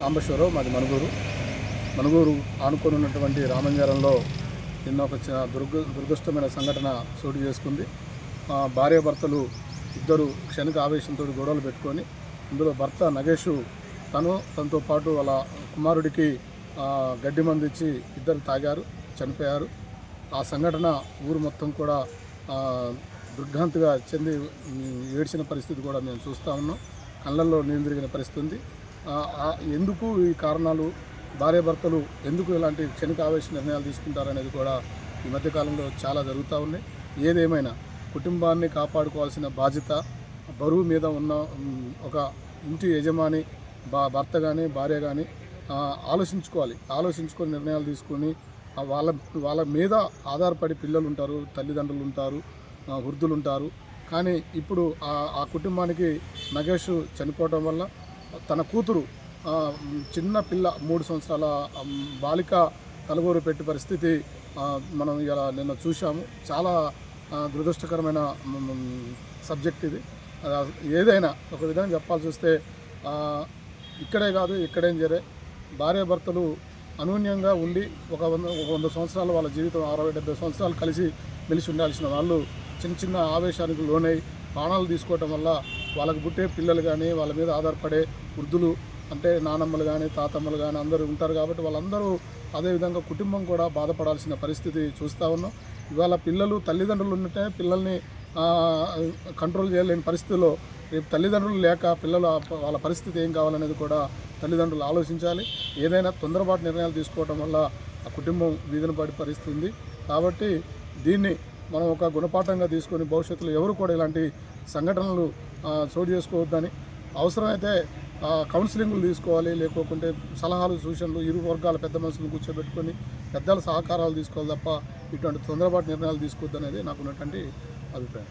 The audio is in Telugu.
సాంబశివరావు, మాది మనుగూరు ఆనుకొని ఉన్నటువంటి రామంగారంలో నిన్న ఒక దురదృష్టమైన సంఘటన చోటు చేసుకుంది. భార్యాభర్తలు ఇద్దరు క్షణిక ఆవేశంతో గొడవలు పెట్టుకొని, ఇందులో భర్త నగేషు తనతో పాటు వాళ్ళ కుమారుడికి గడ్డి మందు ఇచ్చి ఇద్దరు తాగారు, చనిపోయారు. ఆ సంఘటన ఊరు మొత్తం కూడా దుర్గాంతిగా చెంది ఏడ్చిన పరిస్థితి కూడా మేము చూస్తూ ఉన్నాం. కళ్ళల్లో నీళ్ళు తిరిగిన పరిస్థితి ఉంది. ఎందుకు ఈ కారణాలు, భార్యాభర్తలు ఎందుకు ఇలాంటి క్షణిక ఆవేశ నిర్ణయాలు తీసుకుంటారనేది కూడా ఈ మధ్యకాలంలో చాలా జరుగుతూ ఉన్నాయి. ఏదేమైనా కుటుంబాన్ని కాపాడుకోవాల్సిన బాధ్యత, బరువు మీద ఉన్న ఒక ఇంటి యజమాని భర్త కానీ భార్య కానీ ఆలోచించుకొని నిర్ణయాలు తీసుకొని వాళ్ళ మీద ఆధారపడి పిల్లలు ఉంటారు, తల్లిదండ్రులు ఉంటారు, వృద్ధులు ఉంటారు. కానీ ఇప్పుడు ఆ కుటుంబానికి నగేష్ చనిపోవడం వల్ల తన కూతురు చిన్న పిల్ల 3 సంవత్సరాల బాలిక తలగోరు పెట్టి పరిస్థితి మనం ఇలా నిన్న చూసాము. చాలా దురదృష్టకరమైన సబ్జెక్ట్ ఇది. ఏదైనా ఒక విధంగా చెప్పాల్సి వస్తే ఇక్కడే కాదు ఎక్కడేం జరే భార్యాభర్తలు అనూన్యంగా ఉండి ఒక 100 సంవత్సరాలు వాళ్ళ జీవితం 60-70 సంవత్సరాలు కలిసి మెలిసి ఉండాల్సిన వాళ్ళు చిన్న ఆవేశానికి లోనై ప్రాణాలు తీసుకోవటం వల్ల వాళ్ళకు పుట్టే పిల్లలు కానీ, వాళ్ళ మీద ఆధారపడే వృద్ధులు అంటే నానమ్మలు కానీ, తాతమ్మలు కానీ అందరూ ఉంటారు. కాబట్టి వాళ్ళందరూ అదేవిధంగా కుటుంబం కూడా బాధపడాల్సిన పరిస్థితి చూస్తూ ఉన్నాం. ఇవాళ పిల్లలు తల్లిదండ్రులు ఉంటే పిల్లల్ని కంట్రోల్ చేయలేని పరిస్థితుల్లో రేపు తల్లిదండ్రులు లేక పిల్లలు వాళ్ళ పరిస్థితి ఏం కావాలనేది కూడా తల్లిదండ్రులు ఆలోచించాలి. ఏదైనా తొందరపాటు నిర్ణయాలు తీసుకోవడం వల్ల ఆ కుటుంబం వీధిన పడే పరిస్థితి ఉంది. కాబట్టి దీన్ని మనం ఒక గుణపాఠంగా తీసుకొని భవిష్యత్తులో ఎవరు కూడా ఇలాంటి సంఘటనలు చోటు చేసుకోవద్దని, అవసరమైతే కౌన్సిలింగ్లు తీసుకోవాలి, లేకోకుంటే సలహాలు సూచనలు ఇరు వర్గాల పెద్ద మనుషులను కూర్చోబెట్టుకొని పెద్దల సహకారాలు తీసుకోవాలి తప్ప ఇటువంటి తొందరపాటు నిర్ణయాలు తీసుకోవద్దనేది నాకు ఉన్నటువంటి అభిప్రాయం.